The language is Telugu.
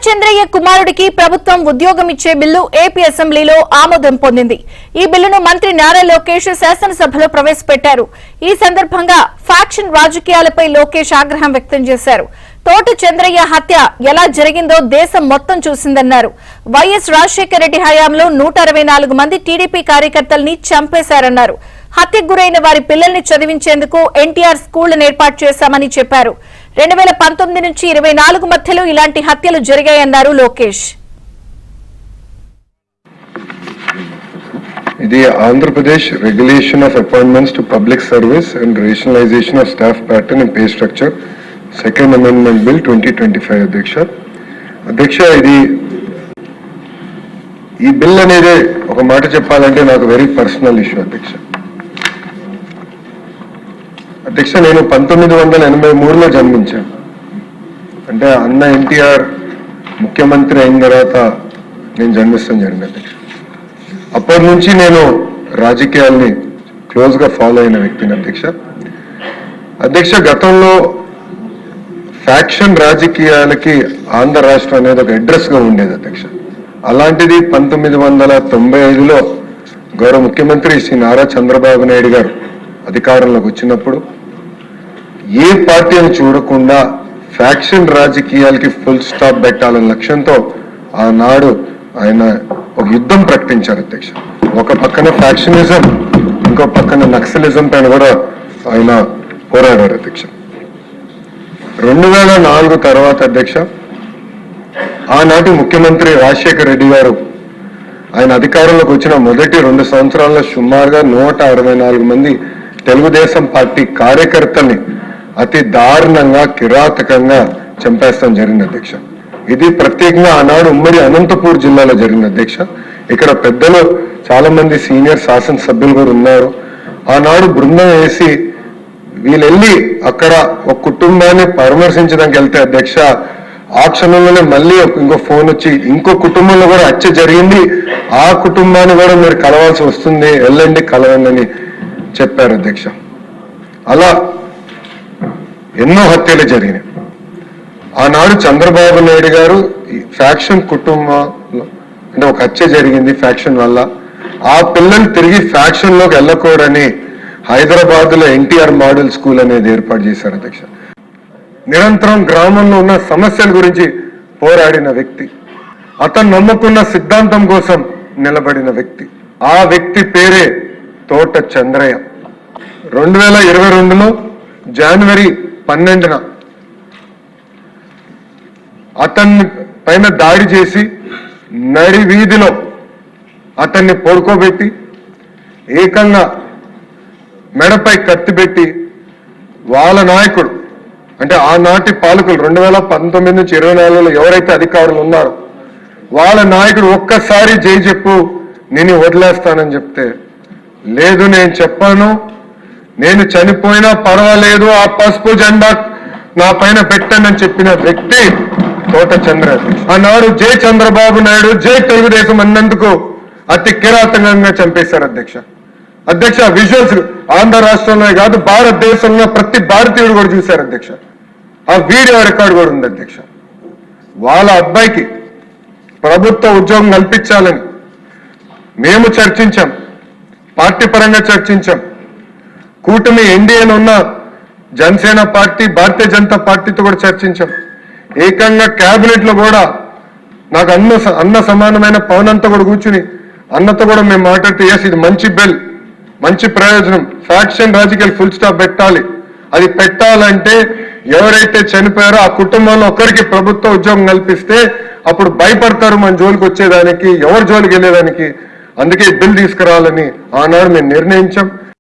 చంద్రయ్య కుమారుడికి ప్రభుత్వం ఉద్యోగం ఇచ్చే బిల్లు ఏపీ అసెంబ్లీలో ఆమోదం పొందింది. ఈ బిల్లును మంత్రి నారా లోకేష్ శాసనసభలో ప్రవేశపెట్టారు. ఈ సందర్భంగా ఫ్యాక్షన్ రాజకీయాలపై లోకేష్ ఆగ్రహం వ్యక్తం చేశారు. తోట చంద్రయ్య హత్య ఎలా జరిగిందో దేశం మొత్తం చూసిందన్నారు. వైఎస్ రాజశేఖర రెడ్డి హయాంలో 164 మంది టీడీపీ కార్యకర్తల్ని చంపేశారన్నారు. హత్యకు గురైన వారి పిల్లల్ని చదివించేందుకు ఎన్టీఆర్ స్కూళ్లను ఏర్పాటు చేశామని చెప్పారు. 2019 నుంచి 24 మధ్యలో ఇలాంటి హత్యలు జరిగాయన్నారు లోకేష్. ఇది Andhra Pradesh regulation of appointments to public service and rationalisation of staff pattern and pay structure second amendment bill 2025 అధ్యక్ష ఈ బిల్ అనేది ఒక మాట చెప్పాలంటే నాకు వెరీ పర్సనల్ ఇష్యూ అధ్యక్ష నేను 1983లో జన్మించాను. అంటే అన్న ఎన్టీఆర్ ముఖ్యమంత్రి అయిన తర్వాత నేను జన్మిస్తాను జరిగింది అధ్యక్ష. అప్పటి నుంచి నేను రాజకీయాల్ని క్లోజ్గా ఫాలో అయిన వ్యక్తిని అధ్యక్ష. గతంలో ఫ్యాక్షన్ రాజకీయాలకి ఆంధ్ర రాష్ట్రం అనేది ఒక అడ్రస్గా ఉండేది అధ్యక్ష. అలాంటిది 1995లో గౌరవ ముఖ్యమంత్రి శ్రీ నారా చంద్రబాబు నాయుడు గారు అధికారంలోకి వచ్చినప్పుడు ఏ పార్టీని చూడకుండా ఫ్యాక్షన్ రాజకీయాలకి ఫుల్ స్టాప్ పెట్టాలనే లక్ష్యంతో ఆనాడు ఆయన ఒక యుద్ధం ప్రకటించారు అధ్యక్ష. ఒక పక్కన ఫ్యాక్షనిజం, ఇంకో పక్కన నక్సలిజం పైన కూడా ఆయన పోరాడారు అధ్యక్ష. 2004 తర్వాత అధ్యక్ష ఆనాటి ముఖ్యమంత్రి రాజశేఖర రెడ్డి గారు ఆయన అధికారంలోకి వచ్చిన మొదటి 2 సంవత్సరాల్లో సుమారుగా 164 మంది తెలుగుదేశం పార్టీ కార్యకర్తల్ని అతి దారుణంగా కిరాతకంగా చంపేస్తాం జరిగింది అధ్యక్ష. ఇది ప్రత్యేకంగా ఆనాడు ఉమ్మడి అనంతపూర్ జిల్లాలో జరిగింది అధ్యక్ష. ఇక్కడ పెద్దలు చాలా మంది సీనియర్ శాసనసభ్యులు కూడా ఉన్నారు. ఆనాడు బృందం వేసి వీళ్ళు వెళ్ళి అక్కడ ఒక కుటుంబాన్ని పరామర్శించడానికి వెళ్తే అధ్యక్ష ఆ క్షణంలోనే మళ్ళీ ఇంకో ఫోన్ వచ్చి ఇంకో కుటుంబంలో కూడా హత్య జరిగింది, ఆ కుటుంబాన్ని కూడా మీరు కలవాల్సి వస్తుంది, వెళ్ళండి కలవండి అని చెప్పారు అధ్యక్ష. అలా ఎన్నో హత్యలు జరిగినాయి. ఆనాడు చంద్రబాబు నాయుడు గారు ఫ్యాక్షన్ కుటుంబంలో అంటే ఒక హత్య జరిగింది ఫ్యాక్షన్ వల్ల, ఆ పిల్లలు తిరిగి ఫ్యాక్షన్ లోకి వెళ్ళకూడని హైదరాబాద్ లో ఎన్టీఆర్ మోడల్ స్కూల్ అనేది ఏర్పాటు చేశారు అధ్యక్ష. నిరంతరం గ్రామంలో ఉన్న సమస్యల గురించి పోరాడిన వ్యక్తి, అతను నమ్ముకున్న సిద్ధాంతం కోసం నిలబడిన వ్యక్తి, ఆ వ్యక్తి పేరే తోట చంద్రయ్య. 2022లో జనవరి 12న అతన్ని పైన దాడి చేసి నడి వీధిలో అతన్ని పడుకోబెట్టి ఏకంగా మెడపై కత్తి పెట్టి వాళ్ళ నాయకుడు అంటే ఆనాటి పాలకులు 2019 నుంచి 24లో ఎవరైతే అధికారులు ఉన్నారో వాళ్ళ నాయకుడు ఒక్కసారి జై చెప్పు నేను వదిలేస్తానని చెప్తే, లేదు నేను చెప్పాను, నేను చనిపోయినా పర్వాలేదు, ఆ పసుపు జెండా నా పైన పెట్టానని చెప్పిన వ్యక్తి తోట చంద్ర. ఆనాడు జై చంద్రబాబు నాయుడు, జై తెలుగుదేశం అన్నందుకు అతి కిరాతకంగా చంపేశారు అధ్యక్ష. విజువల్స్ ఆంధ్ర రాష్ట్రంలో కాదు భారతదేశంలో ప్రతి భారతీయుడు కూడా చూశారు అధ్యక్ష. ఆ వీడియో రికార్డు కూడా ఉంది అధ్యక్ష. వాళ్ళ అబ్బాయికి ప్రభుత్వ ఉద్యోగం కల్పించాలని మేము చర్చించాం, పార్టీ పరంగా చర్చించాం. కూటమి ఎన్డీఏలో ఉన్న జనసేన పార్టీ, భారతీయ జనతా పార్టీతో కూడా చర్చించాం. ఏకంగా కేబినెట్ లో కూడా నాకు అన్న సమానమైన పవనంతో కూడా కూర్చుని అన్నతో కూడా మేము మాట్లాడితే ఎస్ ఇది మంచి బిల్, మంచి ప్రయోజనం, ఫ్యాక్షన్ రాజకీయాలు ఫుల్ స్టాప్ పెట్టాలి. అది పెట్టాలంటే ఎవరైతే చనిపోయారో ఆ కుటుంబంలో ఒకరికి ప్రభుత్వ ఉద్యోగం కల్పిస్తే అప్పుడు భయపడతారు మన జోలికి వచ్చేదానికి, ఎవరి జోలికి వెళ్ళేదానికి. అందుకే బిల్ తీసుకురావాలని ఆనాడు మేము నిర్ణయించాం.